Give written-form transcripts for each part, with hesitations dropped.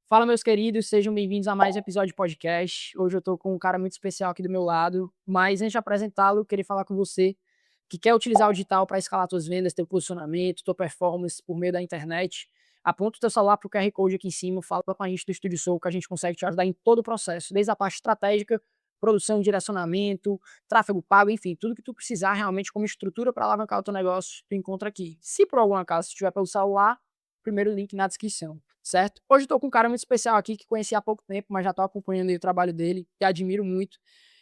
Fala, meus queridos, sejam bem-vindos a mais um episódio de podcast. Hoje eu tô com um cara muito especial aqui do meu lado, mas antes de apresentá-lo, eu queria falar com você que quer utilizar o digital para escalar suas vendas, teu posicionamento, tua performance por meio da internet. Aponta o teu celular pro QR Code aqui em cima, fala com a gente do Estúdio Soul que a gente consegue te ajudar em todo o processo, desde a parte estratégica, produção, direcionamento, tráfego pago, enfim, tudo que tu precisar realmente como estrutura para alavancar o teu negócio, tu encontra aqui. Se por algum acaso estiver pelo celular, primeiro link na descrição, certo? Hoje eu tô com um cara muito especial aqui que conheci há pouco tempo, mas já tô acompanhando aí o trabalho dele, que admiro muito.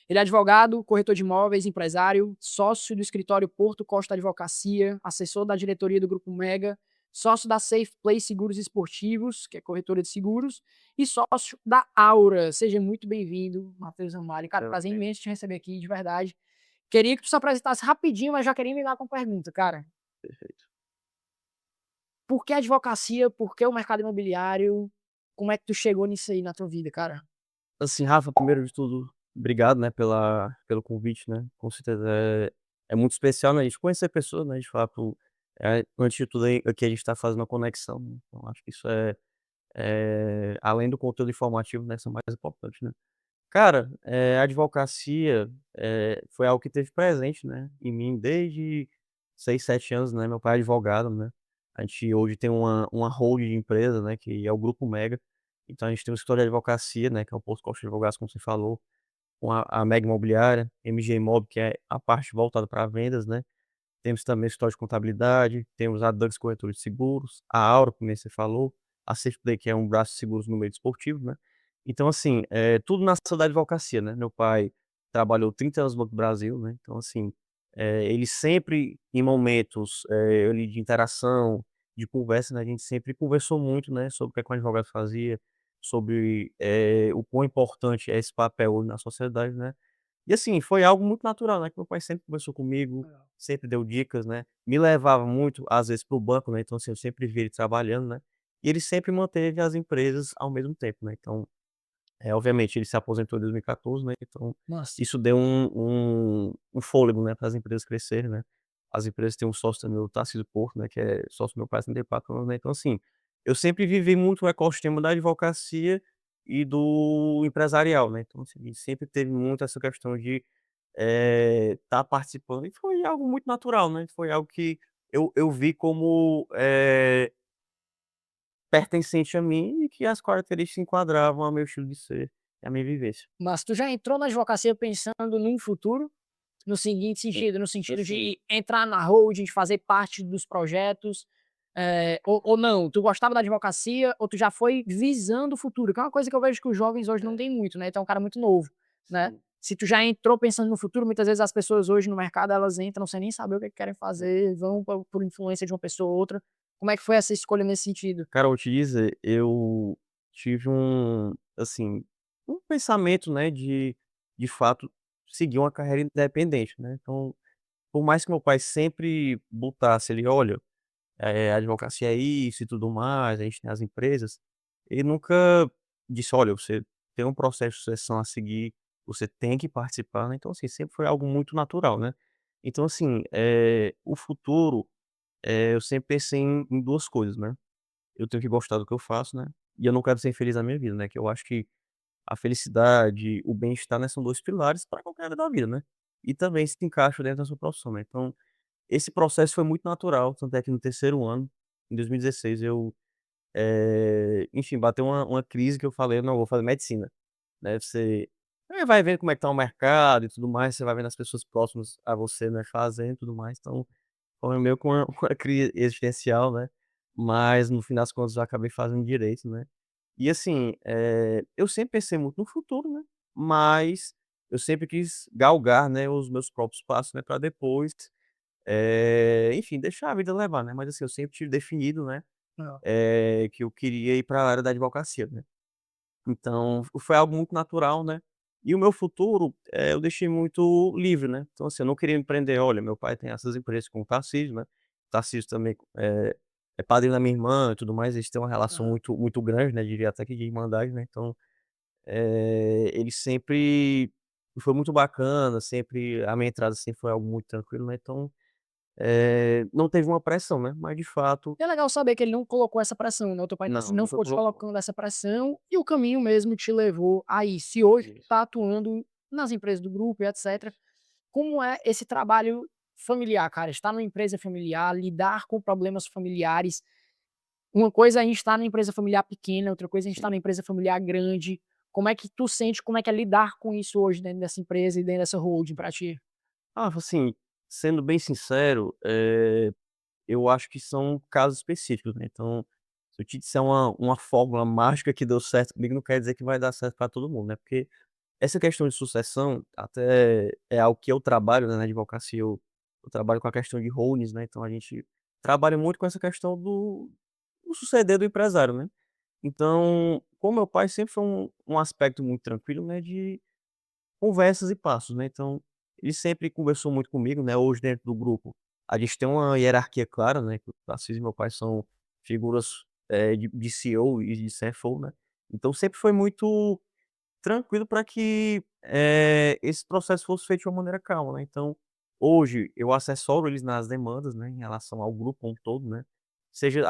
Ele é advogado, corretor de imóveis, empresário, sócio do escritório Porto Costa Advocacia, assessor da diretoria do Grupo Mega, sócio da Safe Play Seguros Esportivos, que é corretora de seguros, e sócio da Aura. Seja muito bem-vindo, Matheus Amari. Cara, Eu prazer bem, imenso te receber aqui, de verdade. Queria que tu se apresentasse rapidinho, mas já queria me dar com pergunta, cara. perfeito. Por que a advocacia? Por que o mercado imobiliário? Como é que tu chegou nisso aí na tua vida, cara? Assim, Rafa, primeiro de tudo, obrigado, né, pelo convite, né? Com certeza é muito especial, né, a gente conhecer pessoas, né, de fato, antes de tudo aqui a gente tá fazendo uma conexão, né, então acho que isso além do conteúdo informativo, né, são mais importantes, né. Cara, a advocacia, foi algo que teve presente, né, em mim desde 6 7 anos, né, meu pai é advogado, né, a gente hoje tem uma holding de empresa, né, que é o Grupo Mega, então a gente tem um escritório de advocacia, né, que é o Porto Costa Advogados, como você falou, com a Mega Imobiliária, MG Imob, que é a parte voltada para vendas, né, temos também o escritório de contabilidade, temos a Dux Corretora de Seguros, a Aura, como você falou, a Safeplay, que é um braço de seguros no meio desportivo, né. Então assim, tudo nasceu da advocacia, né. Meu pai trabalhou 30 anos no Banco do Brasil, né, então assim, ele sempre em momentos, ali de interação, de conversa, né, a gente sempre conversou muito, né, sobre o que é que um advogado fazia, sobre, o quão importante é esse papel hoje na sociedade, né. E assim, foi algo muito natural, né, que meu pai sempre conversou comigo, Legal. sempre deu dicas, né, me levava muito, às vezes, para o banco, né, então assim, eu sempre vi ele trabalhando, né, e ele sempre manteve as empresas ao mesmo tempo, né, então, obviamente ele se aposentou em 2014, né, então Nossa. isso deu um fôlego, né, para as empresas crescerem, né. As empresas têm um sócio também, o Tarcísio Porto, né, que é sócio do meu pai há 34 anos, né, então assim, eu sempre vivi muito o ecossistema da advocacia e do empresarial, né, então assim, a gente sempre teve muito essa questão de tá participando e foi algo muito natural, né, foi algo que eu vi como, pertencente a mim e que as características se enquadravam ao meu estilo de ser e à minha vivência. Mas tu já entrou na advocacia pensando num futuro? No seguinte Hum, sentido, no sentido assim, de entrar na holding, de fazer parte dos projetos, ou não? Tu gostava da advocacia ou tu já foi visando o futuro? Que é uma coisa que eu vejo que os jovens hoje não é, têm muito, né, tu é um cara muito novo, né. sim, Se tu já entrou pensando no futuro, muitas vezes as pessoas hoje no mercado elas entram sem nem saber o que querem é. fazer, vão por influência de uma pessoa ou outra. Como é que foi essa escolha nesse sentido? Cara, eu vou te dizer, eu tive assim, um pensamento, né, de fato seguir uma carreira independente, né, então, por mais que meu pai sempre botasse ele: "Olha, a advocacia é isso e tudo mais, a gente tem as empresas", ele nunca disse: "Olha, você tem um processo de sucessão a seguir, você tem que participar", né, então assim, sempre foi algo muito natural, né. Então assim, o futuro, eu sempre pensei em 2 coisas, né, eu tenho que gostar do que eu faço, né, e eu não quero ser infeliz na minha vida, né, que eu acho que a felicidade, o bem-estar, né, são 2 pilares para qualquer área da vida, né, e também se encaixa dentro da sua profissão, né, então esse processo foi muito natural, tanto é que no terceiro ano, em 2016, eu, enfim, bateu uma crise que eu falei: "Não, eu vou fazer medicina", né, você vai vendo como é que tá o mercado e tudo mais, você vai vendo as pessoas próximas a você, né, fazendo e tudo mais, então foi meio que uma uma crise existencial, né, mas no fim das contas eu acabei fazendo direito, né. E assim, eu sempre pensei muito no futuro, né, mas eu sempre quis galgar, né, os meus próprios passos, né, pra depois enfim, deixar a vida levar, né, mas assim, eu sempre tive definido, né, Legal. que eu queria ir para a área da advocacia, né. Então, foi algo muito natural, né. E o meu futuro, eu deixei muito livre, né. Então assim, eu não queria empreender, olha, meu pai tem essas empresas com o Tarcísio, né, o Tarcísio também, é padrinho da minha irmã e tudo mais, eles têm uma relação Aham. muito grande, né, diria até que de irmandade, né, então, ele sempre foi muito bacana, sempre a minha entrada sempre foi algo muito tranquilo, né, então não teve uma pressão, né, mas de fato E é legal saber que ele não colocou essa pressão, né, o teu pai não, não nunca ficou te colocou. colocando essa pressão e o caminho mesmo te levou aí. Se hoje tu Isso, tá atuando nas empresas do grupo e etcétera, isso. como é esse trabalho familiar, cara? Estar numa empresa familiar, lidar com problemas familiares. Uma coisa é a gente estar numa empresa familiar pequena, outra coisa é a gente estar Sim. numa empresa familiar grande. Como é que tu sente, como é que é lidar com isso hoje dentro dessa empresa e dentro dessa holding pra ti? Assim, sendo bem sincero, eu acho que são casos específicos, né, então, se eu te disser uma fórmula mágica que deu certo comigo, não quer dizer que vai dar certo para todo mundo, né, porque essa questão de sucessão até é algo que eu trabalho, né, na advocacia, eu trabalho com a questão de holdings, né, então a gente trabalha muito com essa questão do suceder do empresário, né. Então, com meu pai sempre foi um aspecto muito tranquilo, né, de conversas e passos, né, então, ele sempre conversou muito comigo, né, hoje dentro do grupo, a gente tem uma hierarquia clara, né, que o Tarcísio e meu pai são figuras, de CEO e de CFO, né, então sempre foi muito tranquilo para que, esse processo fosse feito de uma maneira calma, né, então, hoje eu assessoro eles nas demandas, né, em relação ao grupo como um todo, né, seja,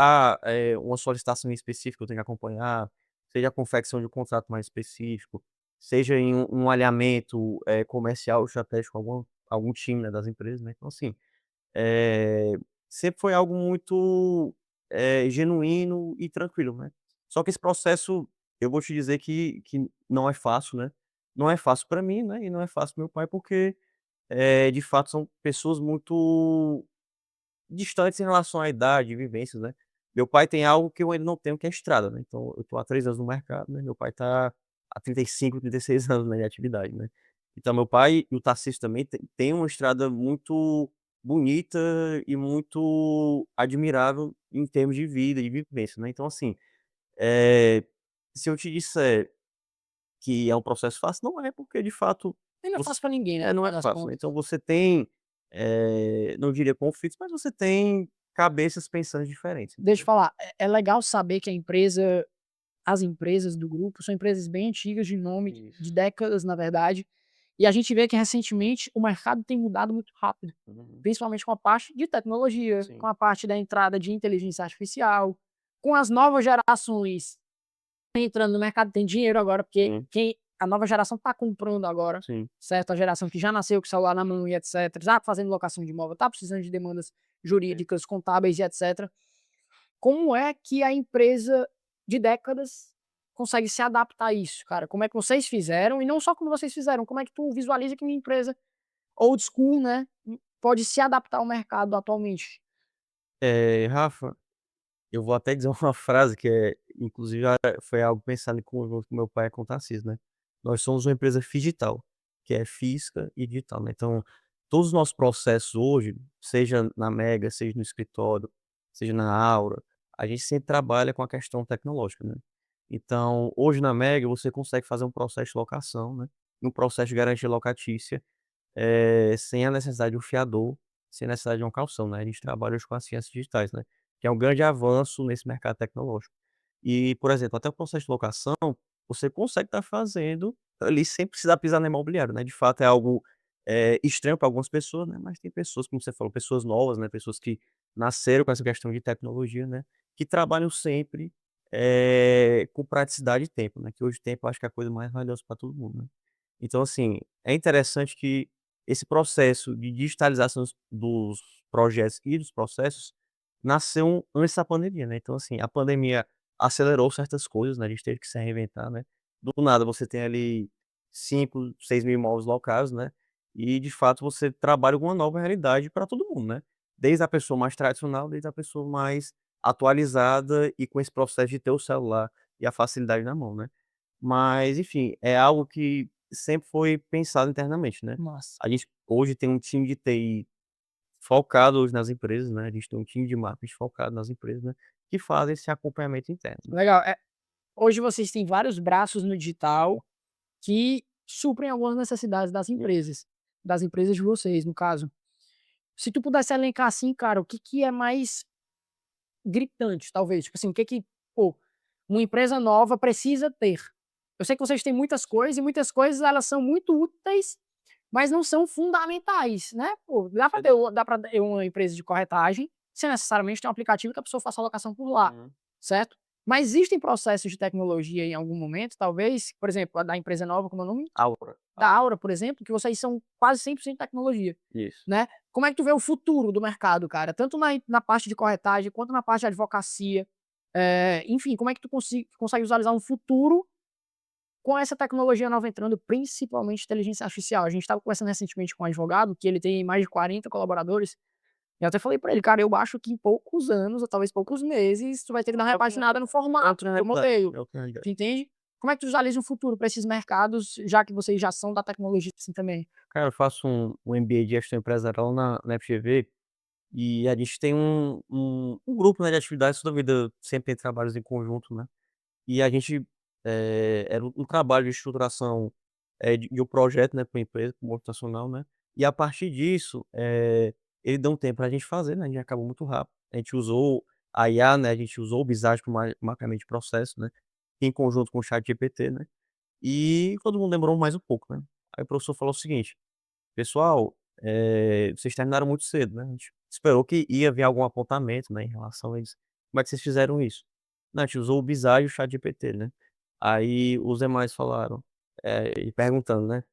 uma solicitação em específico que eu tenho que acompanhar, seja a confecção de um contrato mais específico, seja em um alinhamento, comercial estratégico com algum time, né, das empresas, né, então assim, eh, sempre foi algo muito, genuíno e tranquilo, né. Só que esse processo, eu vou te dizer que não é fácil, né. Não é fácil para mim, né, e não é fácil para meu pai, porque, de fato são pessoas muito distantes em relação à idade e vivências, né. Meu pai tem algo que eu ainda não tenho, que é estrada, né, então eu tô há 3 anos no mercado, né, meu pai tá há 35, 36 anos, né, de atividade, né. Então meu pai e o Tarcísio também tem uma estrada muito bonita e muito admirável em termos de vida e vivência, né. Então assim, eh, se eu te disser que é um processo fácil, não é, porque de fato E não é você fácil pra ninguém, né, no não final é das fácil, né. contas. Então você tem, não diria conflitos, mas você tem cabeças pensando diferentes, Deixa eu entendeu. falar, é legal saber que as empresas do grupo são empresas bem antigas, de nome, Isso. de décadas, na verdade, e a gente vê que recentemente o mercado tem mudado muito rápido, Uhum. principalmente com a parte de tecnologia, com Sim, a parte da entrada de inteligência artificial, com as novas gerações entrando no mercado, tem dinheiro agora, porque sim, quem a nova geração está comprando agora, sim. certo? A geração que já nasceu com o celular na mão e etcétera, já fazendo locação de imóvel, está precisando de demandas É. jurídicas, contábeis e etcétera. Como é que a empresa de décadas consegue se adaptar a isso, cara? Como é que vocês fizeram? E não só como vocês fizeram, como é que tu visualiza que uma empresa old school, né, pode se adaptar ao mercado atualmente? Rafa, eu vou até dizer uma frase que inclusive, foi algo pensado em conjunto com meu pai e com o Tarcísio, né. Nós somos uma empresa figital, que é física e digital, né, então, todos os nossos processos hoje, seja na Mega, seja no escritório, seja na Aura, a gente sempre trabalha com a questão tecnológica, né. Então, hoje na Mega você consegue fazer um processo de locação, né, um processo de garantia locatícia, sem a necessidade de um fiador, sem a necessidade de uma caução, né, a gente trabalha hoje com as ciências digitais, né, que é um grande avanço nesse mercado tecnológico. E, por exemplo, até o processo de locação, você consegue estar fazendo ali sem precisar pisar na imobiliária, né, de fato é algo, estranho para algumas pessoas, né, mas tem pessoas, como você falou, pessoas novas, né, pessoas que nasceram com essa questão de tecnologia, né, que trabalham sempre, com praticidade e tempo, né, que hoje o tempo eu acho que é a coisa mais valiosa para todo mundo, né. Então, assim, é interessante que esse processo de digitalização dos projetos e dos processos nasceu antes da pandemia, né. Então, assim, a pandemia acelerou certas coisas, né, a gente teve que se reinventar, né. Do nada você tem ali 5, 6 mil imóveis locados, né, e de fato você trabalha com uma nova realidade para todo mundo, né. Desde a pessoa mais tradicional, desde a pessoa mais atualizada e com esse processo de ter o celular e a facilidade na mão, né. Mas, enfim, é algo que sempre foi pensado internamente, né. Massa. A gente hoje tem um time de TI focado hoje nas empresas, né, a gente tem um time de marketing focado nas empresas, né, que fazem esse acompanhamento interno, né. Legal. Hoje vocês têm vários braços no digital que suprem algumas necessidades das empresas de vocês, no caso. Se tu pudesse elencar assim, cara, o que que é mais gritante, talvez? Tipo assim, o que que, pô, uma empresa nova precisa ter? Eu sei que vocês têm muitas coisas e muitas coisas elas são muito úteis mas não são fundamentais, né. Pô, dá pra ter uma empresa de corretagem, sem necessariamente ter um aplicativo que a pessoa faça a alocação por lá, Uhum. certo? Mas existem processos de tecnologia em algum momento, talvez, por exemplo, a da empresa nova, como é o nome? Aura. Da Aura, por exemplo, que vocês são quase 100% tecnologia, Isso. né. Como é que tu vê o futuro do mercado, cara? Tanto na parte de corretagem, quanto na parte de advocacia, enfim, como é que tu consegue visualizar um futuro com essa tecnologia nova entrando, principalmente inteligência artificial? A gente estava conversando recentemente com um advogado, que ele tem mais de 40 colaboradores, e eu até falei pra ele: "Cara, eu acho que em poucos anos, ou talvez poucos meses, tu vai ter que dar uma É o que repaginada no formato, é no modelo", é o que é. tu entende? Como é que tu visualiza um futuro pra esses mercados, já que vocês já são da tecnologia, assim, também? Cara, eu faço um MBA de gestão empresarial na FGV, e a gente tem um grupo, né, de atividades, toda vida sempre tem trabalhos em conjunto, né. E a gente, era um trabalho de estruturação, de um projeto, né, pra uma empresa multinacional, né, e a partir disso, ele deu um tempo pra gente fazer, né, a gente acabou muito rápido. A gente usou a IA, né, a gente usou o Visage para mapeamento de processo, né, em conjunto com o ChatGPT, né, e todo mundo demorou mais um pouco, né. Aí o professor falou o seguinte: "Pessoal, vocês terminaram muito cedo, né, a gente esperou que ia vir algum apontamento, né, em relação a isso. Como é que vocês fizeram isso?" "Não, a gente usou o Visage e o ChatGPT, né." Aí os demais falaram, e perguntando, né,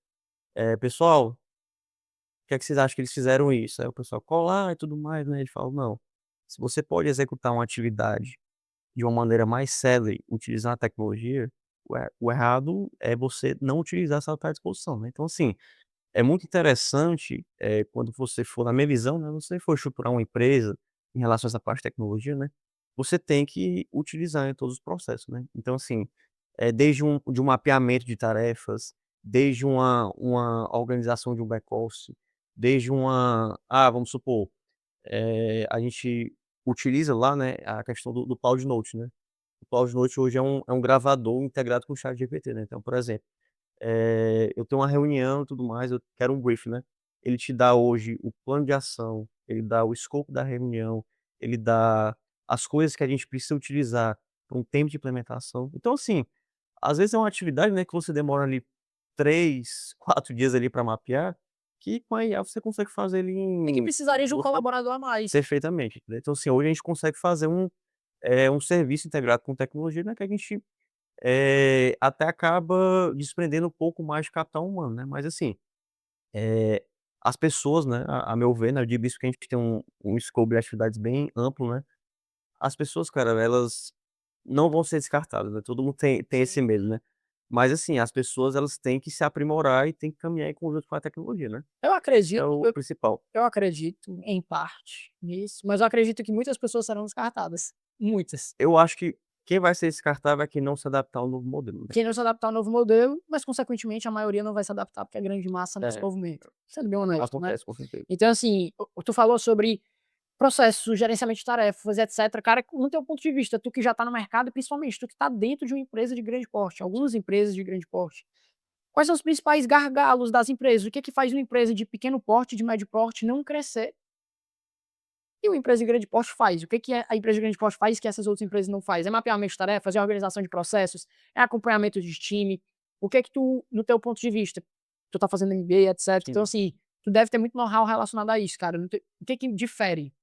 "Pessoal, o que é que vocês acham que eles fizeram isso?" Aí o pessoal colar e tudo mais, né, ele falou: "Não, se você pode executar uma atividade de uma maneira mais célere utilizando a tecnologia, o errado é você não utilizar essa tá à disposição, né." Então assim, é muito interessante, quando você for na minha visão, né, você for estruturar uma empresa em relação a essa parte de tecnologia, né, você tem que utilizar em todos os processos, né. Então assim, desde de um mapeamento de tarefas, desde uma organização de um back-office, desde vamos supor, a gente utiliza lá, né, a questão do Claude Note, né. O Claude Note hoje é um gravador integrado com o ChatGPT, né. Então, por exemplo, eu tenho uma reunião e tudo mais, eu quero um briefing, né. Ele te dá hoje o plano de ação, ele dá o escopo da reunião, ele dá as coisas que a gente precisa utilizar para um tempo de implementação. Então, assim, às vezes é uma atividade, né, que você demora ali 3 4 dias ali para mapear, que com a IA você consegue fazer ele E que em precisaria de um 2 colaborador a mais. perfeitamente, entendeu. Então, assim, hoje a gente consegue fazer um serviço integrado com tecnologia, né, que a gente até acaba desprendendo um pouco mais de capital humano, né, mas assim, eh, as pessoas, né, a meu ver, né, eu digo isso porque a gente tem um escopo de atividades bem amplo, né, as pessoas, cara, elas não vão ser descartadas, né, todo mundo tem esse Sim. medo, né, mas assim, as pessoas elas têm que se aprimorar e têm que caminhar em conjunto com a tecnologia, né, Eu é acredito o eu principal. eu acredito em parte nisso, mas eu acredito que muitas pessoas serão descartadas, muitas. Eu acho que quem vai ser descartável é quem não se adaptar ao novo modelo, né. Quem não se adaptar ao novo modelo, mas consequentemente a maioria não vai se adaptar, porque a grande massa não se É, movimenta, sendo bem honesto, né. acontece com certeza. Então assim, tu falou sobre processos, gerenciamento de tarefas, etcétera. Cara, no teu ponto de vista, tu que já tá no mercado e principalmente tu que tá dentro de uma empresa de grande porte, algumas empresas de grande porte, quais são os principais gargalos das empresas? O que que faz uma empresa de pequeno porte, de médio porte não crescer e uma empresa de grande porte faz? O que que a empresa de grande porte faz que essas outras empresas não faz? É mapeamento de tarefas, é organização de processos, é acompanhamento de time? O que que tu, no teu ponto de vista, tu tá fazendo MBA, etcétera, então Sim. assim, tu deve ter muito know-how relacionado a isso, cara, o que que difere?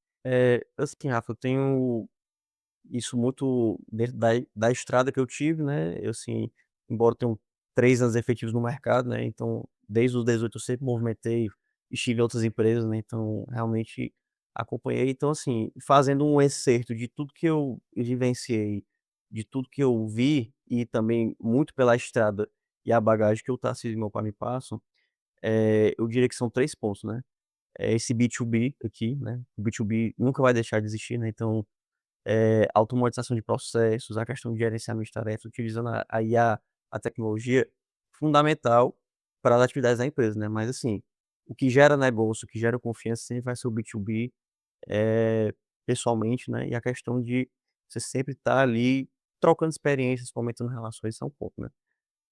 Assim, Rafa, eu tenho isso muito dentro da estrada que eu tive, né, eu assim, embora eu tenha 3 anos efetivos no mercado, né, então desde os 18 eu sempre movimentei, estive em outras empresas, né, então realmente acompanhei. Então assim, fazendo um excerto de tudo que eu vivenciei, de tudo que eu vi e também muito pela estrada e a bagagem que o Tarcísio e meu pai me passam, eu diria que são 3 pontos, né. Esse B2B aqui, né, o B2B nunca vai deixar de existir, né, então automatização de processos, a questão de gerenciamento de tarefas, utilizando a IA, a tecnologia, fundamental para as atividades da empresa, né. Mas assim, o que gera negócio, o que gera confiança sempre vai ser o B2B, pessoalmente, né, e a questão de você sempre estar ali trocando experiências, fomentando relações, isso é um ponto, né.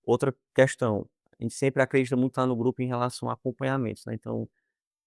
Outra questão, a gente sempre acredita muito lá no grupo em relação a acompanhamentos, né, então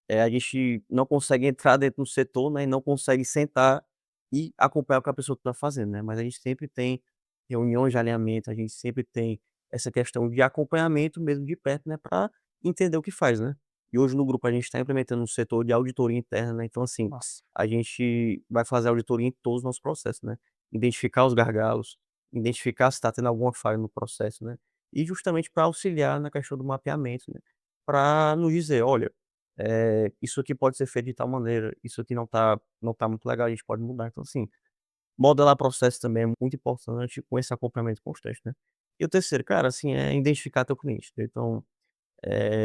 a gente não consegue entrar dentro do setor, né, e não consegue sentar e acompanhar o que a pessoa está fazendo, né, mas a gente sempre tem reuniões de alinhamento, a gente sempre tem essa questão de acompanhamento mesmo de perto, né, para entender o que faz, né. E hoje no grupo a gente está implementando um setor de auditoria interna, né, então assim, Nossa, a gente vai fazer auditoria em todos os nossos processos, né, identificar os gargalos, identificar se está tendo alguma falha no processo, né, e justamente para auxiliar na questão do mapeamento, né, para nos dizer: "Olha, isso aqui pode ser feito de tal maneira, isso aqui não tá muito legal, a gente pode mudar". Então assim, modelar processo também é muito importante com esse acompanhamento constante, né. E o terceiro, cara, assim, é identificar teu cliente, né, então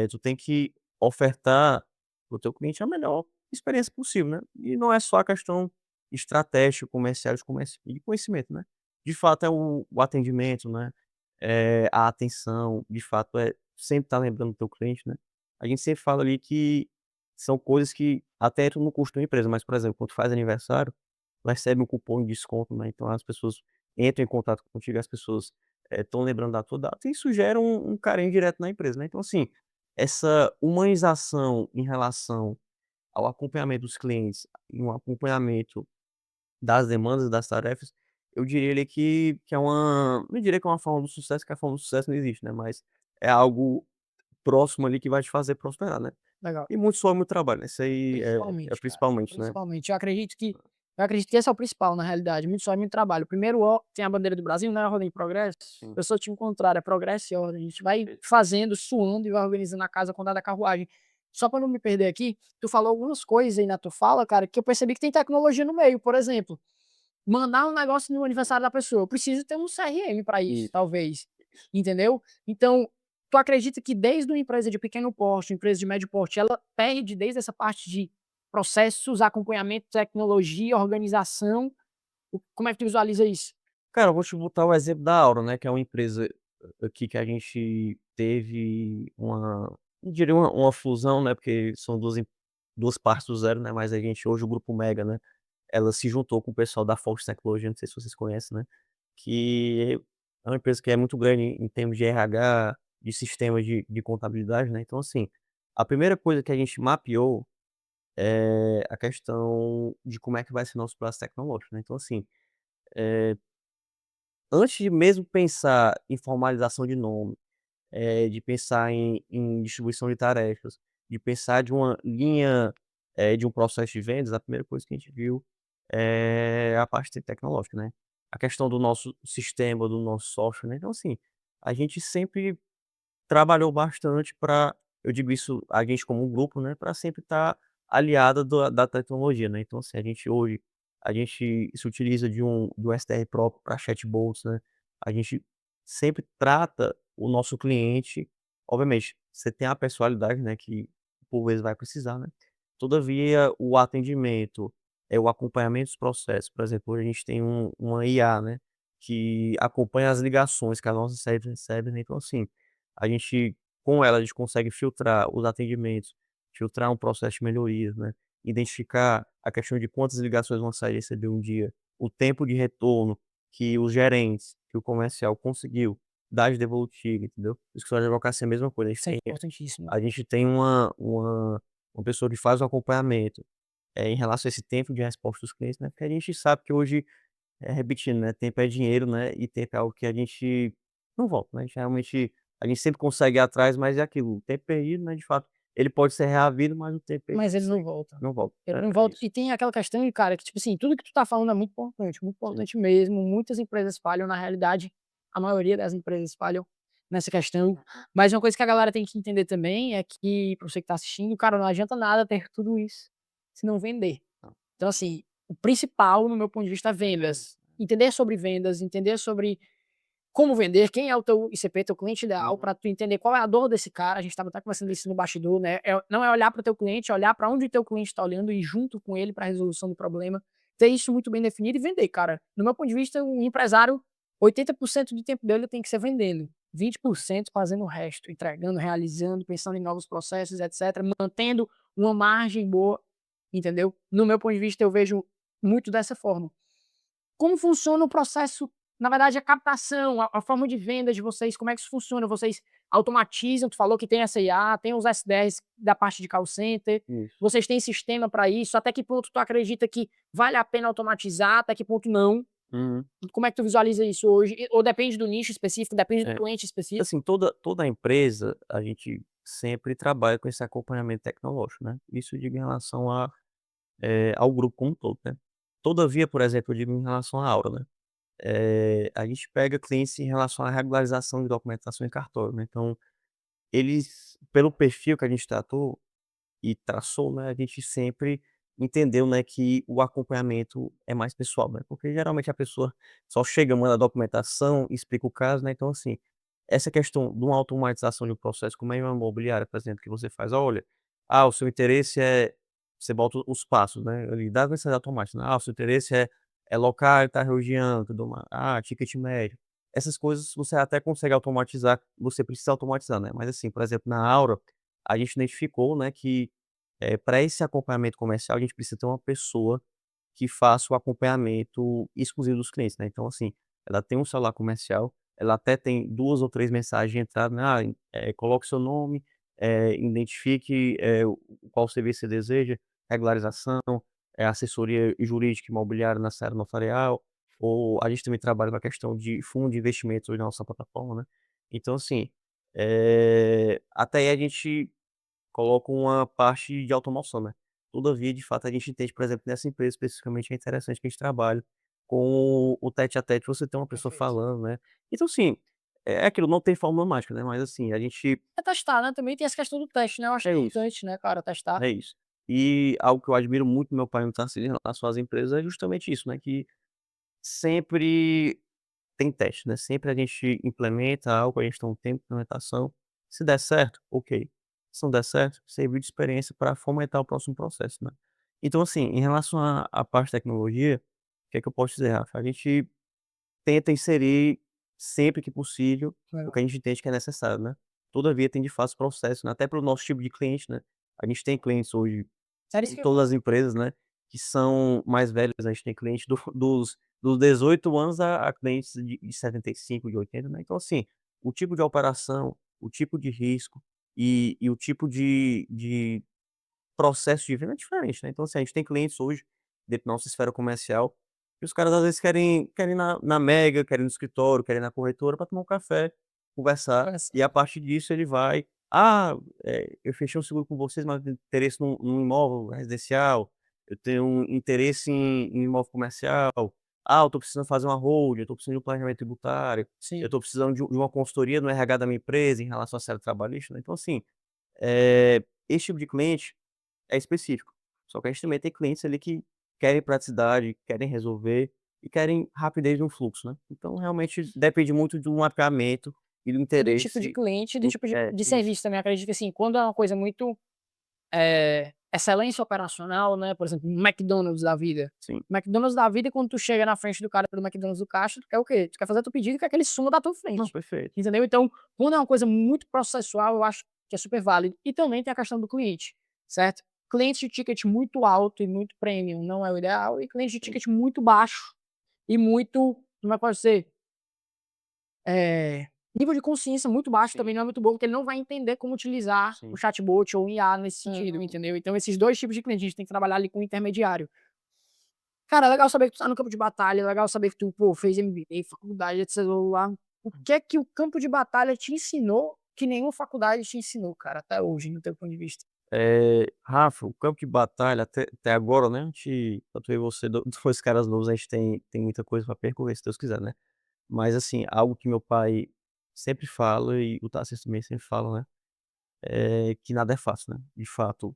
tu tem que ofertar para o teu cliente a melhor experiência possível, né. E não é só a questão estratégica, comercial, de conhecimento, né. De fato é o atendimento, né, a atenção, de fato é sempre estar lembrando do teu cliente, né. A gente sempre fala ali que são coisas que até entram no custo da empresa, mas, por exemplo, quando tu faz aniversário, tu recebe um cupom de desconto, né, então as pessoas entram em contato contigo, as pessoas, estão lembrando da tua data, e isso gera um carinho direto na empresa, né. Então assim, essa humanização em relação ao acompanhamento dos clientes e um acompanhamento das demandas, das tarefas, eu diria ali que é uma não diria que é uma forma do sucesso, que a forma do sucesso não existe, né, mas é algo próximo ali que vai te fazer prosperar, né. legal. E muito suor, muito trabalho, né, isso aí é Principalmente, cara, principalmente, né. principalmente. Eu acredito que esse é o principal, na realidade, muito sonho, muito trabalho. Primeiro, ó, tem a bandeira do Brasil, né, a ordem e progresso. Sim. Eu sou o time contrário, é progresso e ordem. A gente vai fazendo, suando e vai organizando a casa com da carruagem. Só para não me perder aqui, tu falou algumas coisas aí na tua fala, cara, que eu percebi que tem tecnologia no meio. Por exemplo, mandar um negócio no aniversário da pessoa, eu preciso ter um CRM para isso, Isso, talvez, entendeu? Então, tu acredita que desde uma empresa de pequeno porte, empresa de médio porte, ela perde desde essa parte de processos, acompanhamento, tecnologia, organização, como é que tu visualiza isso? cara, eu vou te botar o exemplo da Aura, né, que é uma empresa aqui que a gente teve não diria uma fusão, né, porque são 2 partes do zero, né, mas a gente hoje o grupo Mega, né, ela se juntou com o pessoal da Forte Tecnologia, não sei se vocês conhecem, né, que é uma empresa que é muito grande em termos de RH, de sistema de contabilidade, né, então assim, a primeira coisa que a gente mapeou é a questão de como é que vai ser nosso braço tecnológico, né, então assim, antes de mesmo pensar em formalização de nome, de pensar em distribuição de tarefas, de pensar de uma linha, de um processo de vendas, a primeira coisa que a gente viu é a parte tecnológica, né. A questão do nosso sistema, do nosso software, né, então assim, a gente sempre trabalhou bastante para eu digo isso, a gente como um grupo, né, para sempre estar aliada da tecnologia, né. Então assim, a gente se utiliza de um SDR próprio para chatbots, né. A gente sempre trata o nosso cliente obviamente, você tem a pessoalidade, né, que por vezes vai precisar, né. Todavia, o atendimento, o acompanhamento dos processos, por exemplo, hoje a gente tem uma IA, né, que acompanha as ligações que as nossas sedes recebem, né, então assim, a gente com ela, a gente consegue filtrar os atendimentos, filtrar um processo de melhorias, né, identificar a questão de quantas ligações uma site recebeu um dia, o tempo de retorno que os gerentes, que o comercial conseguiu dar de devolutiva, entendeu? O escritório de advocacia é a mesma coisa, Isso é importantíssimo. a gente tem uma pessoa que faz o acompanhamento, em relação a esse tempo de resposta dos clientes, né, porque a gente sabe que hoje, repetindo, né, tempo é dinheiro, né, e tempo é algo que a gente não volta, né, a gente sempre consegue ir atrás, mas é aquilo, o tempo perdido, né, de fato, ele pode ser reavido, mas o tempo perdido Mas eles não voltam. não volta. Ele não É volta. isso. E tem aquela questão, cara, que tipo assim, tudo que tu tá falando é muito Sim. importante mesmo. Muitas empresas falham, na realidade, a maioria das empresas falham nessa questão. Mas uma coisa que a galera tem que entender também é que, pra você que tá assistindo, cara, não adianta nada ter tudo isso se não vender. Não. Então, assim, o principal, no meu ponto de vista, é vendas. Entender sobre vendas, entender sobre como vender, quem é o teu ICP, teu cliente ideal, Uhum. para tu entender qual é a dor desse cara. A gente estava até conversando isso no bastidor, né? Não é olhar para o teu cliente, é olhar para onde o teu cliente está olhando e ir junto com ele para a resolução do problema. Ter isso muito bem definido e vender, cara. No meu ponto de vista, um empresário, 80% do tempo dele tem que ser vendendo. 20% fazendo o resto, entregando, realizando, pensando em novos processos, etc. Mantendo uma margem boa, entendeu? No meu ponto de vista, eu vejo muito dessa forma. Como funciona o processo, na verdade, a captação, a forma de venda de vocês, como é que isso funciona? Vocês automatizam, tu falou que tem essa IA, tem os SDRs da parte de call center, Isso. vocês têm sistema para isso, até que ponto tu acredita que vale a pena automatizar, até que ponto não? Uhum. Como é que tu visualiza isso hoje? Ou depende do nicho específico, depende do É. cliente específico? Assim, toda empresa, a gente sempre trabalha com esse acompanhamento tecnológico, né. Isso eu digo em relação ao grupo como um todo, né. Todavia, por exemplo, eu digo em relação à Aura, né, a gente pega clientes em relação à regularização de documentação em cartório, né, então eles, pelo perfil que a gente tratou e traçou, né, a gente sempre entendeu, né, que o acompanhamento é mais pessoal, né, porque geralmente a pessoa só chega, manda a documentação, explica o caso, né, então assim, essa questão de uma automatização de um processo, como é em uma imobiliária, por exemplo, que você faz: "Olha, o seu interesse é", você bota os passos, né, ali, da mensagem automática, né, "O seu interesse é local em tal região, tudo mais, ticket médio". Essas coisas você até consegue automatizar, você precisa automatizar, né, mas assim, por exemplo, na Aura, a gente identificou, né, que para esse acompanhamento comercial, a gente precisa ter uma pessoa que faça o acompanhamento exclusivo dos clientes, né. Então, assim, ela tem um celular comercial, ela até tem 2 ou 3 mensagens de entrada, né, coloque seu nome, identifique, qual serviço você deseja, regularização, assessoria jurídica imobiliária na seara notarial, ou a gente também trabalha com a questão de fundo de investimentos hoje na nossa plataforma, né. Então, assim, até aí a gente coloca uma parte de automoção, né. Todavia, de fato, a gente entende, por exemplo, nessa empresa especificamente, é interessante que a gente trabalhe com o tete a tete, você ter uma pessoa Perfeito. falando, né. Então, assim, é aquilo, não tem fórmula mágica, né, mas assim, a gente É testar, né, também tem essa questão do teste, né, eu acho é isso, importante, né, cara, testar. é isso. E algo que eu admiro muito no meu pai no Tarcísio em relação às empresas é justamente isso, né, que sempre tem teste, né, sempre a gente implementa algo, a gente tem um tempo de implementação, se der certo, ok, se não der certo, serviu de experiência para fomentar o próximo processo, né. Então assim, em relação à parte de tecnologia, o que é que eu posso dizer, Rafa? A gente tenta inserir, sempre que possível, o que Legal. a gente entende que é necessário, né. Todavia tem de fato os processos, né, até para o nosso tipo de cliente, né. A gente tem clientes hoje Era isso em que eu ia todas falar. as empresas, né, que são mais velhas, a gente tem cliente dos 18 anos a clientes de 75, de 80, né. Então assim, o tipo de operação, o tipo de risco e o tipo de processo de venda é diferente, né. Então assim, a gente tem clientes hoje, dentro da nossa esfera comercial, que os caras às vezes querem ir na Mega, querem ir no escritório, querem ir na corretora para tomar um café, conversar, e a partir disso ele vai: "Ah, eu fechei um seguro com vocês, mas eu tenho interesse num imóvel residencial, eu tenho um interesse em imóvel comercial. Eu tô precisando fazer uma holding, eu tô precisando de um planejamento tributário, eu Sim. tô precisando de uma consultoria no RH da minha empresa em relação à série trabalhista", né. Então assim, esse tipo de cliente é específico. Só que a gente também tem clientes ali que querem praticidade, querem resolver e querem rapidez no fluxo, né. Então realmente depende muito do mapeamento e do E do tipo de interesse cliente e do do tipo de de isso, serviço também, acredito que, assim, quando é uma coisa muito, excelência operacional, né, por exemplo, um McDonald's da vida. sim. McDonald's da vida, quando tu chega na frente do cara do McDonald's do caixa, tu quer o quê? Tu quer fazer teu pedido e quer que ele suma da tua Não, frente, perfeito. entendeu? Então, quando é uma coisa muito processual, eu acho que é super válido. E também tem a questão do cliente, certo? Cliente de ticket muito alto e muito premium não é o ideal, e cliente de Sim, ticket muito baixo e muito, como é que pode ser? Nível de consciência muito baixo sim, também não é muito bom, porque ele não vai entender como utilizar o sim. chatbot ou o IA nesse sentido, entendeu? Então esses 2 tipos de cliente, a gente tem que trabalhar ali com o intermediário. Cara, legal saber que tu tá no campo de batalha, legal saber que tu, pô, fez MBA, faculdade, etc lá. O que é que o campo de batalha te ensinou que nenhuma faculdade te ensinou, cara, até hoje, no teu ponto de vista? Rafa, o campo de batalha até agora, né, a gente tanto eu e você, 2 caras novos, a gente tem muita coisa pra percorrer, se Deus quiser, né. Mas assim, algo que meu pai sempre fala e o Tarcísio também sempre fala, né, é que nada é fácil, né, de fato.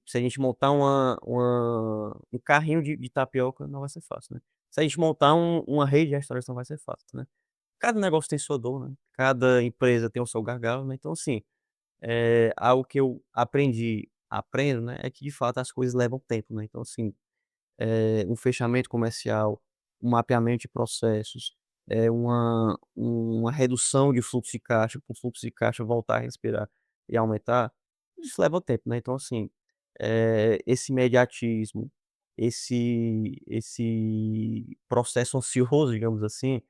Se a gente montar um carrinho de tapioca, não vai ser fácil, né. Se a gente montar uma rede de restauração, vai ser fácil, né. Cada negócio tem sua dor, né, cada empresa tem o seu gargalo, né, então assim, algo que eu aprendo, né, é que de fato as coisas levam tempo, né, então assim, um fechamento comercial, um mapeamento de processos, uma redução de fluxo de caixa, para o fluxo de caixa voltar a respirar e aumentar, isso leva tempo, né. Então assim, esse imediatismo, esse processo ansioso, digamos assim,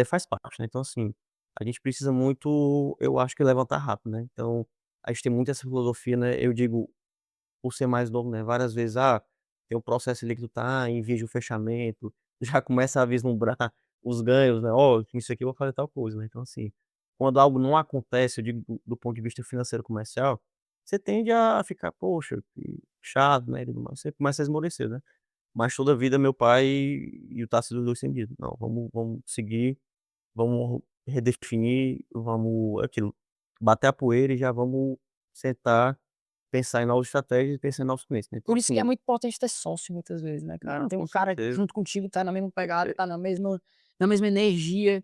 faz parte, né. Então assim, a gente precisa muito, eu acho que levantar rápido, né. Então, a gente tem muito essa filosofia, né, eu digo por ser mais novo, né, várias vezes, tem um processo ali que tu tá em vias de um fechamento, já começa a vislumbrar os ganhos, né, "Ó, com isso aqui eu vou fazer tal coisa", né, então assim, quando algo não acontece, eu digo do ponto de vista financeiro comercial, você tende a ficar: "Poxa, que chato, né", e tudo mais, você começa a esmorecer, né. Mas toda a vida meu pai e o Tarsila dos 2 sentidos. "Não, vamos seguir, vamos redefinir, vamos aquilo, bater a poeira e já vamos sentar, pensar em novas estratégias e pensar em novos clientes", né. Então Por isso que é assim muito importante ter sócio muitas vezes, né, cara. não, Ter com um cara certeza. junto contigo, tá na mesma pegada, É, tá na mesma energia.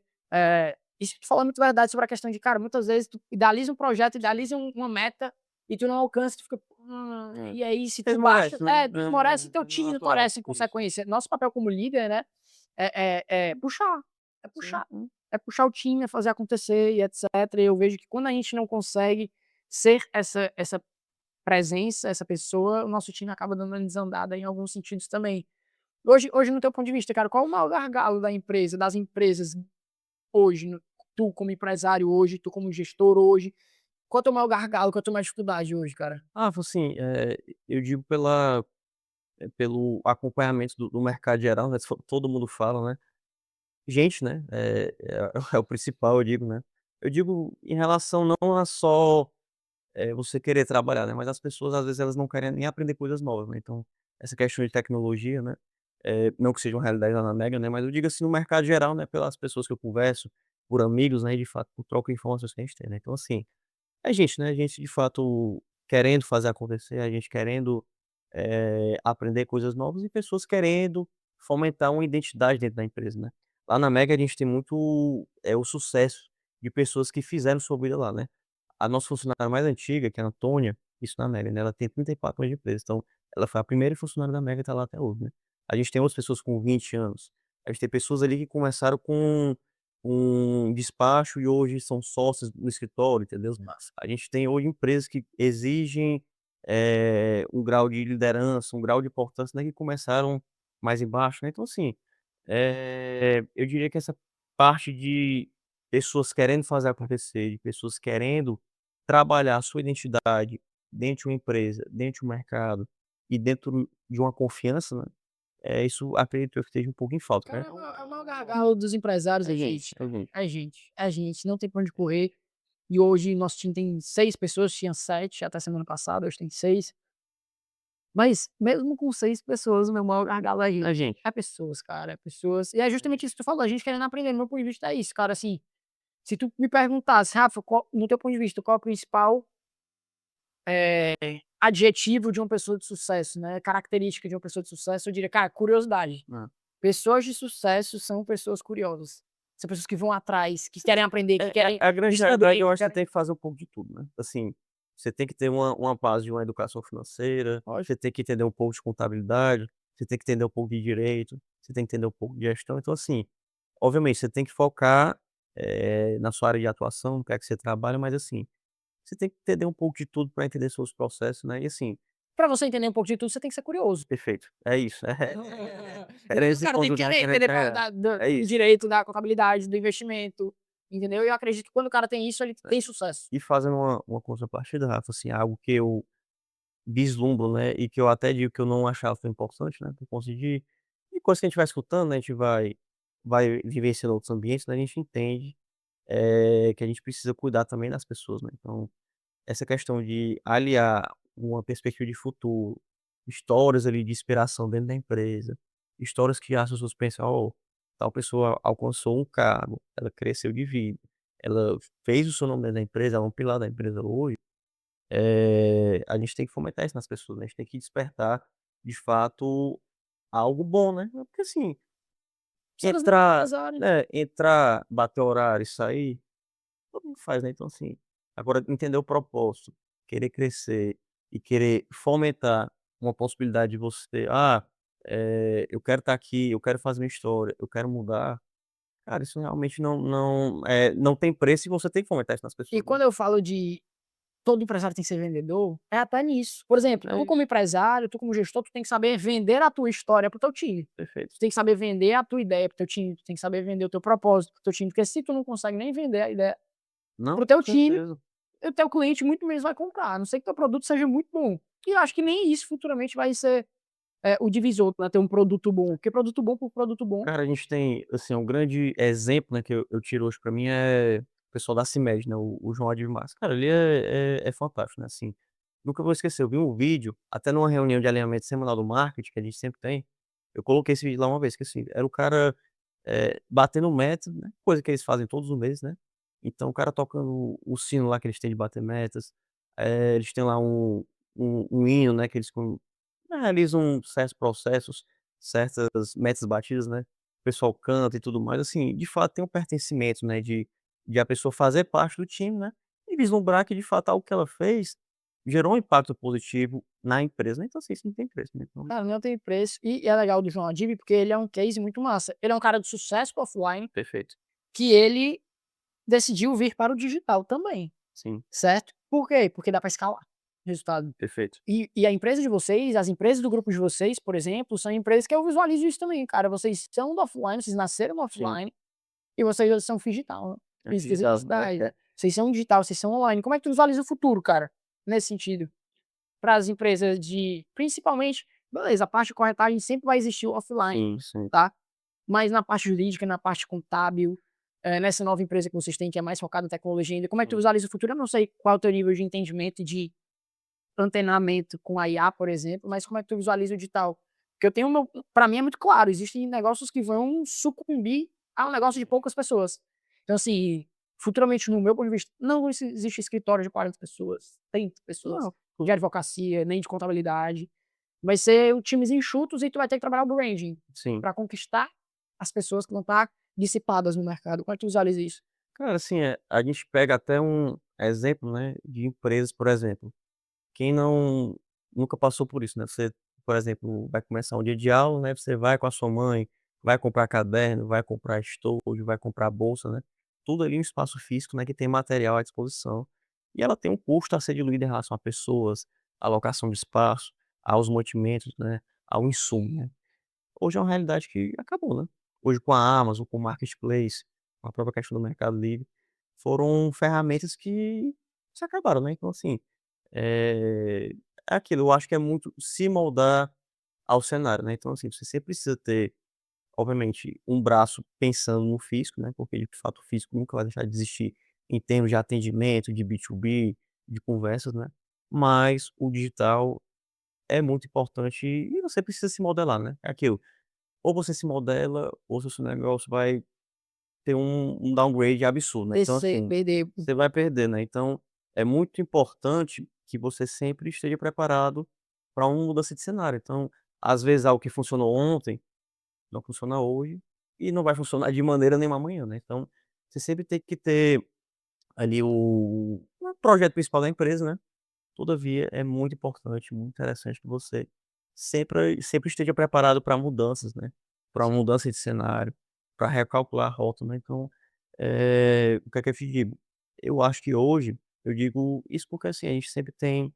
Isso que tu falou é muito verdade sobre a questão de, cara, muitas vezes tu idealiza um projeto, idealiza uma meta e tu não alcança, tu fica: é. e aí se Vocês tu baixa merecem, né. tu esmorece e teu É time natural. esmorece em Isso. consequência. Nosso papel como líder, né, é puxar, é Sim. puxar, é puxar o time, é fazer acontecer e etcétera. E eu vejo que quando a gente não consegue ser essa presença, essa pessoa, o nosso time acaba dando uma desandada em alguns sentidos também. Hoje no teu ponto de vista, cara, qual o maior gargalo da empresa, das empresas hoje, tu como empresário hoje, tu como gestor hoje, qual é o teu maior gargalo, qual é a tua maior dificuldade hoje, cara? Assim, eu digo pelo acompanhamento do mercado geral, né, todo mundo fala, né. Gente, né, é o principal, eu digo, né. Eu digo em relação não a só, você querer trabalhar, né, mas as pessoas às vezes elas não querem nem aprender coisas novas, né, então, essa questão de tecnologia, né, não que seja uma realidade lá na Mega, né, mas eu digo assim no mercado geral, né, pelas pessoas que eu converso, por amigos, né, e de fato por troca de informações que a gente tem, né. Então assim, é gente, né, a gente de fato querendo fazer acontecer, a gente querendo, aprender coisas novas e pessoas querendo fomentar uma identidade dentro da empresa, né. Lá na Mega a gente tem muito, o sucesso de pessoas que fizeram sua vida lá, né. A nossa funcionária mais antiga, que é a Antônia, isso na Mega, né, ela tem 34 anos de empresa, então ela foi a primeira funcionária da Mega e tá lá até hoje, né. A gente tem outras pessoas com 20 anos, a gente tem pessoas ali que começaram com um despacho e hoje são sócios no escritório, entendeu. Massa. A gente tem hoje empresas que exigem, um grau de liderança, um grau de importância, né, que começaram mais embaixo, né. Então assim, eu diria que essa parte de pessoas querendo fazer acontecer, de pessoas querendo trabalhar a sua identidade dentro de uma empresa, dentro de um mercado e dentro de uma confiança, né, isso acredito eu que esteja um pouco em falta, Cara, né. é o maior gargalo dos empresários É é gente, gente, é cara. gente. É gente, é gente, não tem pra onde correr. E hoje nosso time tem 6 pessoas, tinha 7 até semana passada, hoje tem 6. Mas mesmo com 6 pessoas, o meu maior gargalo é É gente. gente. É pessoas, cara, é pessoas. E é justamente isso que tu falou, a gente querendo aprender. No meu ponto de vista é isso, cara, assim, se tu me perguntasse: "Rafa, qual no teu ponto de vista, qual é o principal, eh, adjetivo de uma pessoa de sucesso, né, característica de uma pessoa de sucesso", eu diria: "Cara, curiosidade". É. Pessoas de sucesso são pessoas curiosas. São pessoas que vão atrás, que querem aprender, que É, querem a grande realidade saber, eu que acho que você querem tem que fazer um pouco de tudo, né. Assim, você tem que ter uma base de uma educação financeira, você tem que entender um pouco de contabilidade, você tem que entender um pouco de direito, você tem que entender um pouco de gestão. Então assim, obviamente você tem que focar, na sua área de atuação, no que é que você trabalha, mas assim, você tem que entender um pouco de tudo para entender seus processos, né, e assim pra você entender um pouco de tudo, você tem que ser curioso. perfeito, é isso, era Entendeu? O esse cara tem que ponto, né, querer entender é do isso. direito, da contabilidade, do investimento, entendeu? E eu acredito que quando o cara tem isso, ele tem sucesso. E fazendo uma contrapartida, Rafa, assim, algo que eu vislumbro, né, e que eu até digo que eu não achava tão importante, né, por conta de coisas que a gente vai escutando, né, a gente vai vivenciando outros ambientes, né, a gente entende, que a gente precisa cuidar também das pessoas, né. Então, essa questão de aliar uma perspectiva de futuro, histórias ali de inspiração dentro da empresa, histórias que as pessoas pensam: "Ó, tal pessoa alcançou um cargo, ela cresceu de vida, ela fez o seu nome dentro da empresa, ela é um pilar da empresa hoje", a gente tem que fomentar isso nas pessoas, né, a gente tem que despertar, de fato, algo bom, né. Porque assim, Você das entrar várias áreas. entrar, bater horário e sair, todo mundo faz, né, então assim, agora entender o propósito, querer crescer e querer fomentar uma possibilidade de você: "Ah, eu quero estar aqui, eu quero fazer minha história, eu quero mudar", cara, isso realmente não tem preço e você tem que fomentar isso nas E pessoas, né. quando eu falo de todo empresário tem que ser vendedor, é até nisso. Por exemplo, É tu isso, como empresário, tu como gestor, tu tem que saber vender a tua história para o teu time. perfeito. Tu tem que saber vender a tua ideia para o teu time, tu tem que saber vender o teu propósito para o teu time, porque se tu não consegue nem vender a ideia para Não, o teu com time, certeza. o teu cliente muito menos vai comprar, a não ser que teu produto seja muito bom. E eu acho que nem isso futuramente vai ser, o divisor, né, ter um produto bom, porque produto bom por produto bom Cara, a gente tem, assim, um grande exemplo, né, que eu tiro hoje pra mim pessoal da CIMED, né, o João Adilmar Massa. Cara, ele é fantástico, né, assim, nunca vou esquecer, eu vi um vídeo, até numa reunião de alinhamento semanal do marketing, que a gente sempre tem, eu coloquei esse vídeo lá uma vez, que assim, era o cara, batendo meta, né, coisa que eles fazem todos os meses, né, então o cara tocando o sino lá que eles têm de bater metas, eles têm lá um hino, né, que eles realizam certos processos, certas metas batidas, né, o pessoal canta e tudo mais, assim, de fato tem um pertencimento, né, de a pessoa fazer parte do time, né, e vislumbrar que de fato algo que ela fez gerou um impacto positivo na empresa, né, então assim, isso não tem preço, né, então Cara, não tem preço. E é legal do João Adib, porque ele é um case muito massa. Ele é um cara de sucesso offline, perfeito. que ele decidiu vir para o digital também, Sim, certo? Por quê? Porque dá para escalar resultado. perfeito. E a empresa de vocês, as empresas do grupo de vocês, por exemplo, são empresas que eu visualizo isso também, cara. Vocês são do offline, vocês nasceram no Sim, offline e vocês hoje são digital, né? é Isso que digital. cidade. Vocês são digital, vocês são online. Como é que tu visualiza o futuro, cara? Nesse sentido? Para as empresas de principalmente, beleza, a parte de corretagem sempre vai existir o offline, Sim, sim. tá? Mas na parte jurídica, na parte contábil, nessa nova empresa que vocês têm, que é mais focada em tecnologia ainda, como é que tu Sim. visualiza o futuro? Eu não sei qual é o teu nível de entendimento e de antenamento com a IA, por exemplo, mas como é que tu visualiza o digital? Porque eu tenho meu pra mim é muito claro, existem negócios que vão sucumbir a um negócio de poucas pessoas. Então, assim, futuramente, no meu ponto de vista, não existe escritório de 40 pessoas, 30 pessoas Não, de advocacia, nem de contabilidade. Vai ser o times enxutos e tu vai ter que trabalhar o branding sim. para conquistar as pessoas que vão estar dissipadas no mercado. Como é que tu visualiza isso? Cara, assim, a gente pega até um exemplo, né, de empresas, por exemplo, quem não nunca passou por isso, né, você, por exemplo, vai começar um dia de aula, né, você vai com a sua mãe, vai comprar caderno, vai comprar estojo, vai comprar bolsa, né, tudo ali em um espaço físico, né, que tem material à disposição, e ela tem um custo a ser diluído em relação a pessoas, a alocação de espaço, aos mantimentos, né, ao insumo, né. Hoje é uma realidade que acabou, né. Hoje com a Amazon, com o Marketplace, com a própria questão do Mercado Livre, foram ferramentas que se acabaram, né. Então assim, é aquilo, eu acho que é muito se moldar ao cenário, né. Então assim, você sempre precisa ter, obviamente, um braço pensando no físico, né, porque de fato o físico nunca vai deixar de existir em termos de atendimento, de B2B, de conversas, né, mas o digital é muito importante e você precisa se modelar, né. É aquilo, ou você se modela, ou se o seu negócio vai ter um downgrade absurdo, né. Então, Descer, assim, perder. você vai perder, né. Então, é muito importante que você sempre esteja preparado para uma mudança de cenário. Então, às vezes algo que funcionou ontem, não funciona hoje, e não vai funcionar de maneira nenhuma amanhã, né. Então, você sempre tem que ter ali o projeto principal da empresa, né. Todavia, é muito importante, muito interessante que você sempre esteja preparado para mudanças, né, para uma mudança de cenário, para recalcular a rota, né. Então, o que é que eu te digo? Eu acho que hoje, eu digo isso porque, assim, a gente sempre tem,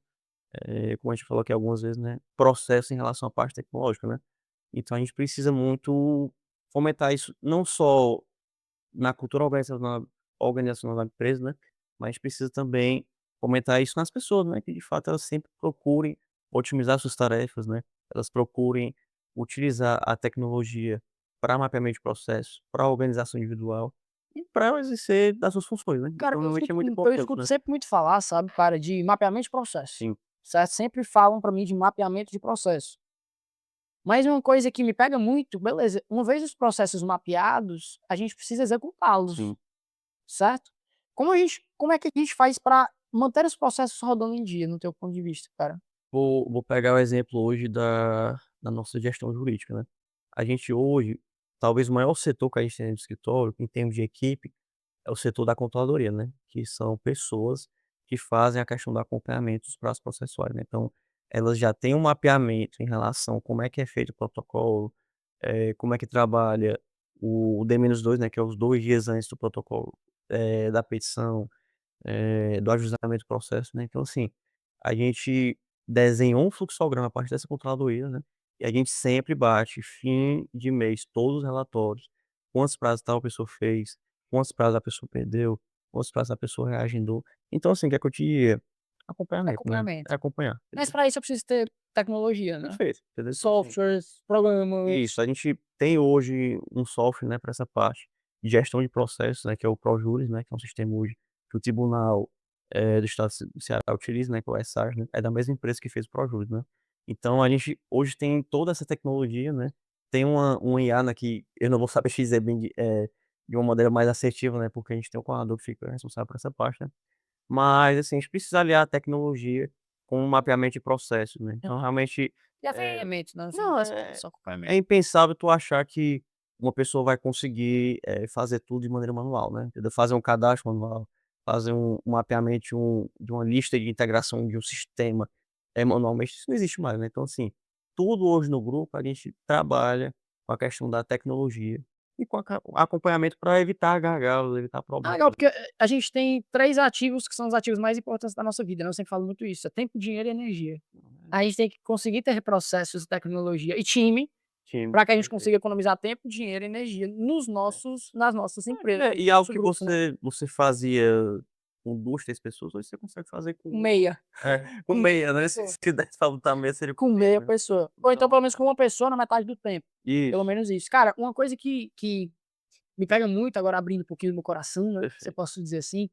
como a gente falou aqui algumas vezes, né, processo em relação à parte tecnológica, né. Então a gente precisa muito fomentar isso, não só na cultura organizacional da empresa, né, mas a gente precisa também fomentar isso nas pessoas, né, que de fato elas sempre procurem otimizar suas tarefas, né, elas procurem utilizar a tecnologia para mapeamento de processo, para organização individual e para exercer das suas funções, né. Cara, Então realmente é muito eu importante, escuto né. sempre muito falar, sabe, cara, de mapeamento de processo, Sim, certo? Sempre falam pra mim de mapeamento de processo. Mas uma coisa que me pega muito, beleza, uma vez os processos mapeados, a gente precisa executá-los, sim. certo? Como é que a gente faz para manter os processos rodando em dia, no teu ponto de vista, cara? Vou pegar o exemplo hoje da nossa gestão jurídica, né. A gente hoje, talvez o maior setor que a gente tem no escritório, em termos de equipe, é o setor da controladoria, né, que são pessoas que fazem a questão do acompanhamento dos prazos processuais, né. Então, elas já têm um mapeamento em relação a como é que é feito o protocolo, como é que trabalha o D-2, né, que é os 2 dias antes do protocolo, da petição, do ajustamento do processo, né. Então, assim, a gente desenhou um fluxograma a partir dessa controladoria, né, e a gente sempre bate fim de mês todos os relatórios, quantos prazos tal pessoa fez, quantos prazos a pessoa perdeu, quantos prazos a pessoa reagendou. Então, assim, o que é que eu te diria? Acompanhamento, né, Acompanhamento. é acompanhar, Mas entendeu. para isso eu preciso ter tecnologia, né? Perfeito, entendeu. Então, assim, Softwares, programas. isso, a gente tem hoje um software, né, para essa parte de gestão de processos, né, que é o Projuris, né, que é um sistema hoje que o tribunal, do estado do Ceará utiliza, né, que é o ESAR, né, é da mesma empresa que fez o Projuris, né. Então a gente hoje tem toda essa tecnologia, né, tem um IA, né, que eu não vou saber te dizer bem de uma maneira mais assertiva, né, porque a gente tem um coordenador que fica responsável por essa parte, né. Mas, assim, a gente precisa aliar a tecnologia com o mapeamento de processos, né. Então realmente, E a eh ferramenta, né, não, só é acompanhamento. impensável tu achar que uma pessoa vai conseguir, fazer tudo de maneira manual, né, entendeu. Fazer um cadastro manual, fazer um mapeamento de uma lista de integração de um sistema, manualmente, isso não existe mais, né. Então, assim, tudo hoje no grupo a gente trabalha com a questão da tecnologia e com acompanhamento para evitar gargalos, evitar Ah, problemas. legal, porque a gente tem 3 ativos que são os ativos mais importantes da nossa vida, né, eu sempre falo muito isso, é tempo, dinheiro e energia. A gente tem que conseguir ter processos, tecnologia e time, Time, para que a gente perfeito. consiga economizar tempo, dinheiro e energia nas nossas empresas, E no algo nosso que grupo, né. você fazia com 2 3 pessoas, hoje você consegue fazer com Com 1. meia, Com com meia, né, se pessoa, se desse pra lutar meia seria com com meia, meia né. pessoa. Ou então Então pelo menos com uma pessoa na metade do tempo, pelo isso, menos isso. Cara, uma coisa que me pega muito, agora abrindo um pouquinho do meu coração, né, se eu perfeito. posso dizer assim,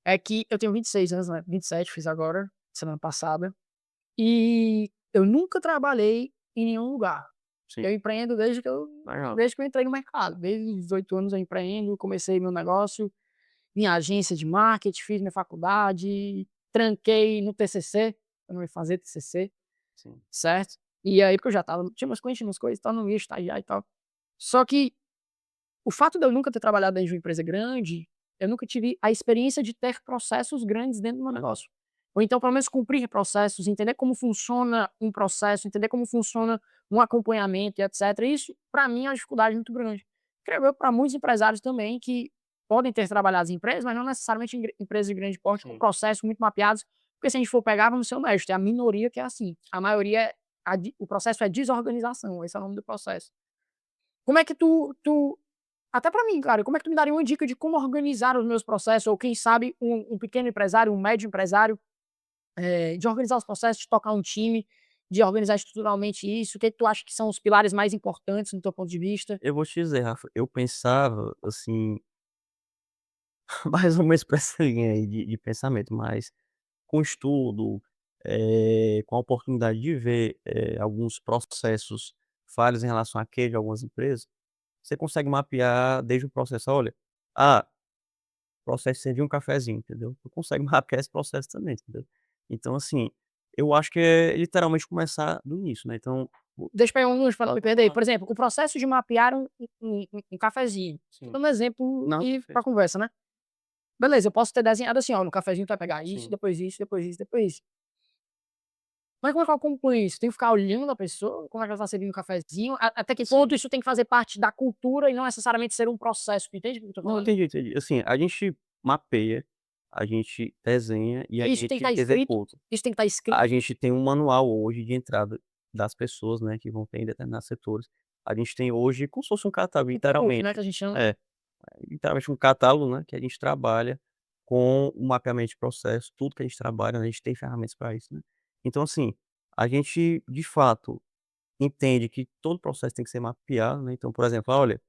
é que eu tenho 26 anos, né, 27 fiz agora, semana passada, e eu nunca trabalhei em nenhum lugar. Sim, Eu empreendo legal. desde que eu entrei no mercado, desde os 18 anos eu empreendo, comecei meu negócio, minha agência de marketing, fiz minha faculdade, tranquei no TCC, eu não ia fazer TCC, Sim, certo? E aí porque eu já estava tinha umas coisas e tal, não ia estagiar e tal. Só que o fato de eu nunca ter trabalhado dentro de uma empresa grande, eu nunca tive a experiência de ter processos grandes dentro do meu negócio. Ou então, pelo menos, cumprir processos, entender como funciona um processo, entender como funciona um acompanhamento e etcétera. Isso, para mim, é uma dificuldade muito grande. Creio eu, para muitos empresários também, que podem ter trabalhado em empresas, mas não necessariamente empresas de grande porte, com sim. processos muito mapeados, porque se a gente for pegar, vamos ser honestos, é a minoria que é assim. A maioria o processo é desorganização, esse é o nome do processo. Como é que tu até pra mim, cara, como é que tu me daria uma dica de como organizar os meus processos ou quem sabe um pequeno empresário, um médio empresário, de organizar os processos, de tocar um time, de organizar estruturalmente isso, o que que tu acha que são os pilares mais importantes no teu ponto de vista? Eu vou te dizer, Rafa, eu pensava, assim, mais ou menos pra essa linha aí de pensamento, mas com estudo, com a oportunidade de ver, alguns processos falhos em relação à queijo de algumas empresas, você consegue mapear desde o processo: "Olha, ah, processo de servir um cafezinho", entendeu? Tu consegue mapear esse processo também, entendeu? Então, assim, eu acho que é literalmente começar do início, né, então o Deixa eu pegar um gancho pra não me perder. Por exemplo, o processo de mapear um cafezinho. Tô sim. dando um exemplo Não, e pra perfeito. conversa, né. Beleza, eu posso ter desenhado assim: "Ó, no cafezinho tu vai pegar isso, Sim. depois isso, depois isso, depois isso". Mas como é que eu acompanho isso? Tenho que ficar olhando a pessoa, como é que ela tá servindo o cafezinho, até que ponto Sim. isso tem que fazer parte da cultura e não necessariamente ser um processo, tu entende o que eu tô Não, falando? entendi, entendi. Assim, a gente mapeia, a gente desenha e a Isso tem que gente estar escrito, executa. isso tem que estar escrito. A gente tem um manual hoje de entrada das pessoas, né, que vão ter em determinados setores. A gente tem hoje como se fosse um catálogo, Um POC, literalmente. né, que a gente chama. É, literalmente um catálogo, né, que a gente trabalha com o mapeamento de processo, tudo que a gente trabalha, né, a gente tem ferramentas para isso, né. Então, assim, a gente de fato entende que todo processo tem que ser mapeado, né, então, por exemplo, olha,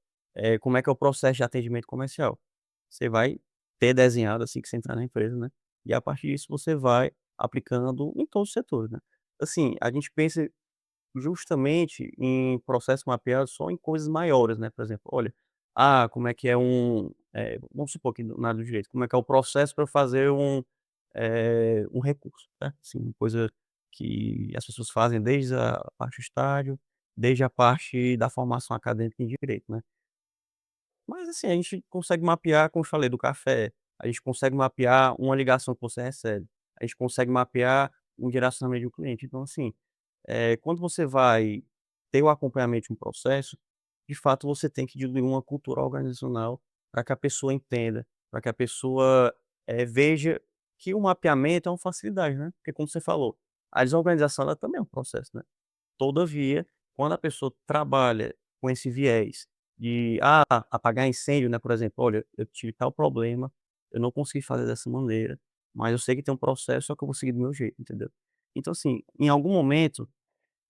como é que é o processo de atendimento comercial? Você vai ter desenhado assim que você entrar na empresa, né, e a partir disso você vai aplicando em todos os setores, né. Assim, a gente pensa justamente em processo mapeado só em coisas maiores, né, por exemplo, olha, como é que é vamos supor que na área do direito, como é que é o processo para fazer um recurso, né, assim, uma coisa que as pessoas fazem desde a parte do estágio, desde a parte da formação acadêmica em direito, né. Mas assim, a gente consegue mapear, como eu falei, do café, a gente consegue mapear uma ligação que você recebe, a gente consegue mapear um direcionamento de um cliente. Então assim, quando você vai ter o acompanhamento de um processo, de fato você tem que diluir uma cultura organizacional para que a pessoa entenda, para que a pessoa, veja que o mapeamento é uma facilidade, né, porque como você falou, a desorganização ela também é um processo, né. Todavia, quando a pessoa trabalha com esse viés de, apagar incêndio, né, por exemplo: "Olha, eu tive tal problema, eu não consegui fazer dessa maneira, mas eu sei que tem um processo, só que eu vou seguir do meu jeito", entendeu. Então assim, em algum momento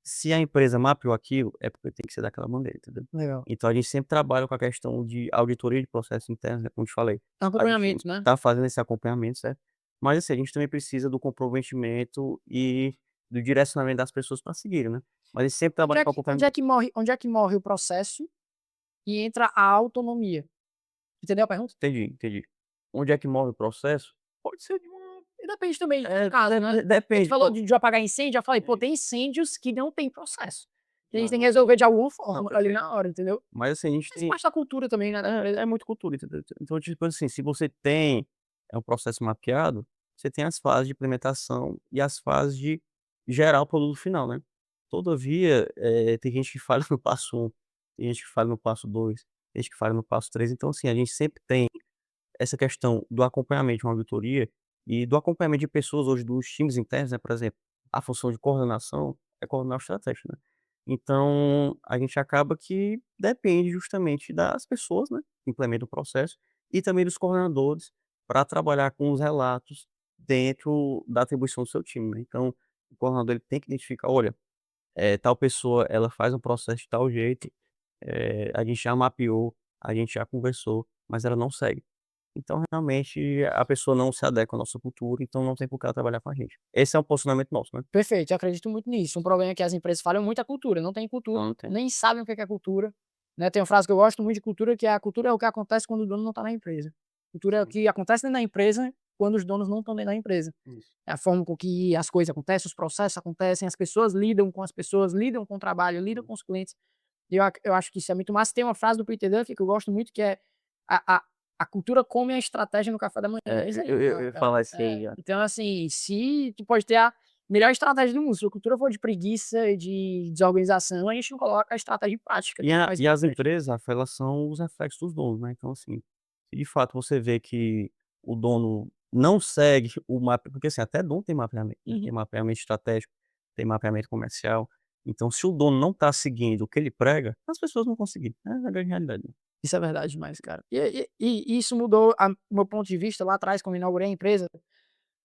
se a empresa mapeou aquilo, é porque tem que ser daquela maneira, entendeu? Legal. Então a gente sempre trabalha com a questão de auditoria de processos internos, né, como eu te falei. É um A gente acompanhamento, né? tá fazendo esse acompanhamento, certo? Mas assim, a gente também precisa do comprometimento e do direcionamento das pessoas para seguirem, né. Mas a gente sempre Onde trabalha é com que onde é acompanhamento. que morre onde é que morre o processo e entra a autonomia? Entendeu a pergunta? Entendi, entendi. Onde é que morre o processo? Pode ser de uma E depende também do é, caso, né. A gente depende, falou pô. de apagar incêndio, já falei: "Pô, É, tem incêndios que não tem processo, que a gente não, tem que não tem. resolver de alguma Não, forma ali perfeito. na hora", entendeu. Mas assim, a gente Faz tem parte da cultura também, né. é muito cultura, entendeu. Então, tipo assim, se você tem, um processo mapeado, você tem as fases de implementação e as fases de gerar o produto final, né. Todavia, tem gente que falha no passo um, tem gente que falha no passo 2, tem gente que falha no passo 3. Então assim, a gente sempre tem essa questão do acompanhamento de uma auditoria e do acompanhamento de pessoas hoje dos times internos, né, por exemplo, a função de coordenação é coordenar o estratégico, né. Então, a gente acaba que depende justamente das pessoas, né, que implementam o processo e também dos coordenadores para trabalhar com os relatos dentro da atribuição do seu time, né. Então, o coordenador ele tem que identificar: "Olha, tal pessoa ela faz um processo de tal jeito, a gente já mapeou, a gente já conversou, mas ela não segue". Então, realmente, a pessoa não se adequa à nossa cultura, então não tem por que ela trabalhar com a gente. Esse é um posicionamento nosso, né. Perfeito, eu acredito muito nisso. Um problema é que as empresas falham muito a cultura, não tem cultura, Não, não tem. nem sabem o que é cultura, né. Tem uma frase que eu gosto muito de cultura, que é: "A cultura é o que acontece quando o dono não está na empresa. Cultura é o Sim, que acontece dentro da empresa, quando os donos não estão dentro da empresa". isso. É a forma com que as coisas acontecem, os processos acontecem, as pessoas lidam com as pessoas, lidam com o trabalho, lidam Sim. com os clientes. E eu acho que isso é muito massa. Tem uma frase do Peter Drucker que eu gosto muito, que é: "A a cultura come a estratégia no café da manhã". É isso aí, Eu ia cara. falar isso aí, ó. Então, assim, se tu pode ter a melhor estratégia do mundo, se a cultura for de preguiça e de desorganização, a gente não coloca a estratégia em prática, que é o mais E as importante. empresas, Rafa, elas são os reflexos dos donos, né, então assim, se de fato você vê que o dono não segue o mapa porque assim, até dono tem mapeamento, né, tem Uhum. mapeamento estratégico, tem mapeamento comercial, então se o dono não está seguindo o que ele prega, as pessoas não vão seguir, é a grande realidade, né. Isso é verdade demais, cara. E isso mudou o meu ponto de vista lá atrás, quando eu inaugurei a empresa. Não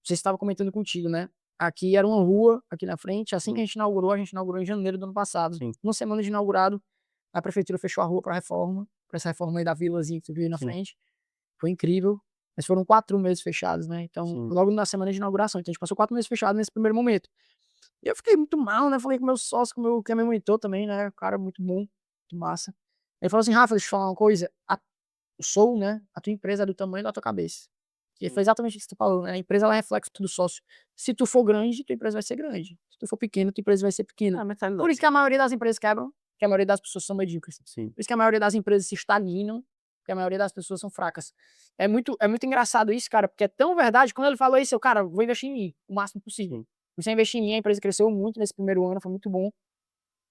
sei se estava comentando contigo, né. Aqui era uma rua, aqui na frente, assim que Sim, a gente inaugurou em janeiro do ano passado. sim, Uma semana de inaugurado, a prefeitura fechou a rua pra reforma, pra essa reforma aí da vilazinha que tu viu aí na sim, frente. Foi incrível, mas foram 4 meses fechados, né, então sim, logo na semana de inauguração, então a gente passou 4 meses fechado nesse primeiro momento. E eu fiquei muito mal, né, falei com meu sócio, que é meu mentor também, né, o cara muito bom, muito massa. Ele falou assim: "Rafa, deixa eu te falar uma coisa, o sou, né, a tua empresa é do tamanho da tua cabeça". E foi sim. exatamente isso que tu falou, né, a empresa ela é reflexo do sócio. Se tu for grande, tua empresa vai ser grande. Se tu for pequeno, tua empresa vai ser É pequena. a Por mentalidade, isso que a maioria das empresas quebram, que a maioria das pessoas são medíocres. sim, Por isso que a maioria das empresas se estagnam, porque a maioria das pessoas são fracas. É muito engraçado isso, cara, porque é tão verdade, quando ele falou isso, eu: "Cara, vou investir em mim, o máximo possível". sim. Comecei a investir em mim, a empresa cresceu muito nesse primeiro ano, foi muito bom.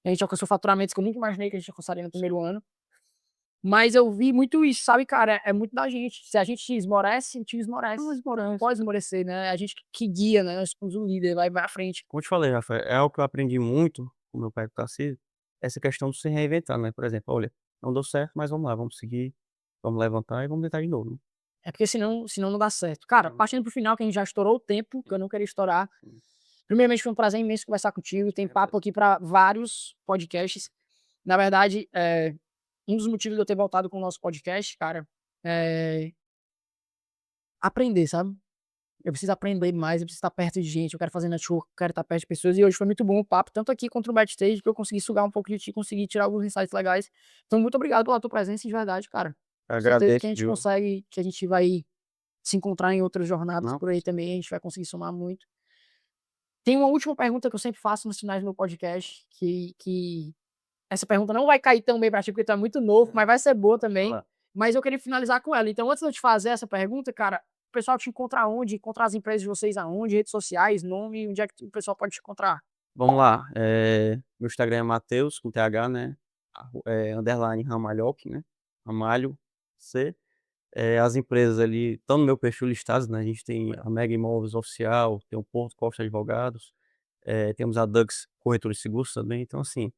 A gente alcançou faturamentos que eu nunca imaginei que a gente alcançaria no primeiro ano. Mas eu vi muito isso, sabe, cara, é muito da gente. Se a gente esmorece, o time Não, esmorece. Não esmorece. pode esmorecer, né, a gente que guia, né, nós somos o líder, vai à frente. Como eu te falei, Rafael, é algo que eu aprendi muito com meu pai com o Tarcísio, essa questão de se reinventar, né, por exemplo: "Olha, não deu certo, mas vamos lá, vamos seguir, vamos levantar e vamos tentar de novo", né. É porque senão não dá certo. Cara, Não, partindo para o final que a gente já estourou o tempo, que eu sim, não queria estourar. sim, Primeiramente foi um prazer imenso conversar contigo, tem é papo verdade. aqui para vários podcasts. Na verdade, um dos motivos de eu ter voltado com o nosso podcast, cara, é aprender, sabe. Eu preciso aprender mais, eu preciso estar perto de gente, eu quero fazer network, eu quero estar perto de pessoas, e hoje foi muito bom o papo, tanto aqui quanto no backstage, que eu consegui sugar um pouco de ti, consegui tirar alguns insights legais. Então muito obrigado pela tua presença de verdade, cara. Com certeza que a Agradeço, gente viu. consegue, que a gente vai se encontrar em outras jornadas Não, por aí também, a gente vai conseguir somar muito. Tem uma última pergunta que eu sempre faço nos finais do meu podcast, que essa pergunta não vai cair tão bem pra ti, porque tu é muito novo, mas vai ser boa vai também, lá. mas eu queria finalizar com ela. Então antes de eu te fazer essa pergunta, cara, o pessoal te encontra aonde? Encontrar as empresas de vocês aonde? Redes sociais, nome, onde é que o pessoal pode te encontrar? Vamos lá, meu Instagram é Mateus, com TH, né, underline Ramalhoque, né, Ramalho, C. As empresas ali estão no meu perfil listadas, né, a gente tem a Mega Imóveis Oficial, tem o Porto Costa Advogados, temos a Dux Corretora de Seguros também, então assim,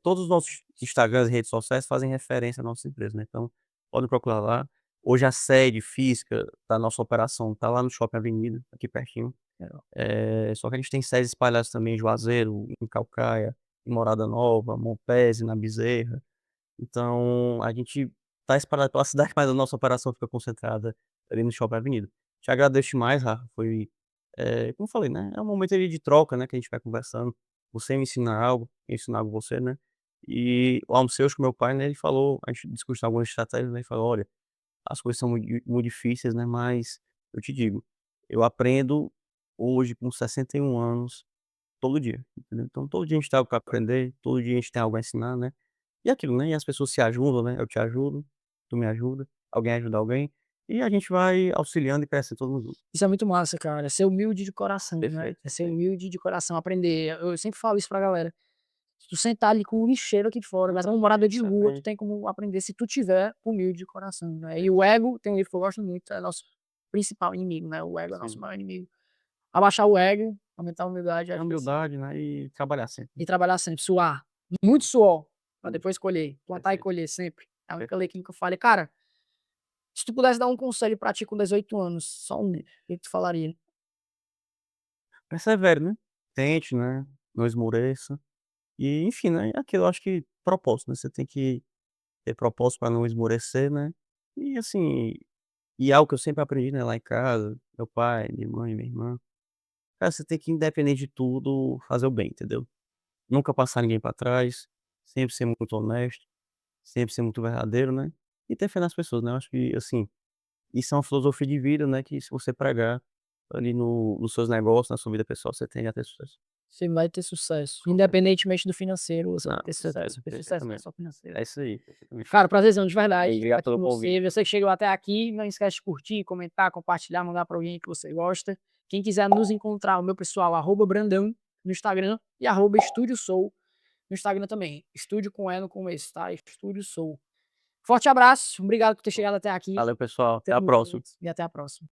todos os nossos Instagrams e redes sociais fazem referência à nossa empresa, né, então podem procurar lá. Hoje a sede física da nossa operação está lá no Shopping Avenida, aqui pertinho. Só que a gente tem sedes espalhadas também em Juazeiro, em Calcaia, em Morada Nova, Monpese, na Bezerra. Então, a gente tá espalhado pela cidade, mas a nossa operação fica concentrada ali no Shopping Avenida. Te agradeço demais, Rafa, foi, como eu falei, né, é um momento ali de troca, né, que a gente vai conversando, você me ensina algo, eu ensino algo a você, né. E eu almocei hoje com meu pai, né, ele falou, a gente discutiu algumas estratégias, né, ele falou: "Olha, as coisas são muito difíceis, né, mas eu te digo, eu aprendo hoje com 61 anos, todo dia, entendeu. Então todo dia a gente tem algo pra aprender, todo dia a gente tem algo a ensinar, né. E é aquilo, né, e as pessoas se ajudam, né, eu te ajudo, tu me ajuda, alguém ajuda alguém, e a gente vai auxiliando e crescendo todo mundo junto. Isso é muito massa, cara. Ser humilde de coração, né? Perfeito, É ser perfeito. humilde de coração, aprender. Eu sempre falo isso pra galera. Se tu sentar ali com um lixeiro aqui fora, mas é um morador de rua, tu Exatamente. tem como aprender se tu tiver humilde de coração, né? E o ego, tem um livro que eu gosto muito, é nosso principal inimigo, né? O ego é nosso Sim. maior inimigo. Abaixar o ego, aumentar a humildade, É acho que humildade, né, e trabalhar sempre. e trabalhar sempre, suar. Muito suor, pra Muito. depois colher. Plantar e Perfeito, colher sempre. É a única perfeito. leitura que eu falei. Cara, se tu pudesse dar um conselho pra ti com 18 anos, só um, o que que tu falaria? Persevere, né, tente, né, não esmoreça, e enfim, né, é aquilo, eu acho que propósito, né, você tem que ter propósito para não esmorecer, né, e assim, e algo que eu sempre aprendi, né, lá em casa, meu pai, minha mãe, minha irmã, cara, você tem que, independente de tudo, fazer o bem, entendeu? Nunca passar ninguém para trás, sempre ser muito honesto, sempre ser muito verdadeiro, né, e ter fé nas pessoas, né, eu acho que, assim, isso é uma filosofia de vida, né, que se você pregar ali no nos seus negócios, na sua vida pessoal, você tende a ter sucesso. Você vai ter sucesso. Com certeza. Independentemente do financeiro, você vai Não, ter com sucesso. certeza, Ter sucesso não é perfeitamente. só financeiro. É isso aí, perfeitamente. Cara, prazerzão de E verdade estar obrigado aqui pelo com você. convite. Você que chegou até aqui, não esquece de curtir, comentar, compartilhar, mandar pra alguém que você gosta. Quem quiser nos encontrar, o meu pessoal, @Brandão no Instagram e @Estúdio Soul no Instagram também. Estúdio com E no começo, tá? Estúdio Soul. Forte abraço, obrigado por ter chegado até aqui. Valeu, pessoal, até a Tamo próxima. junto e até a próxima.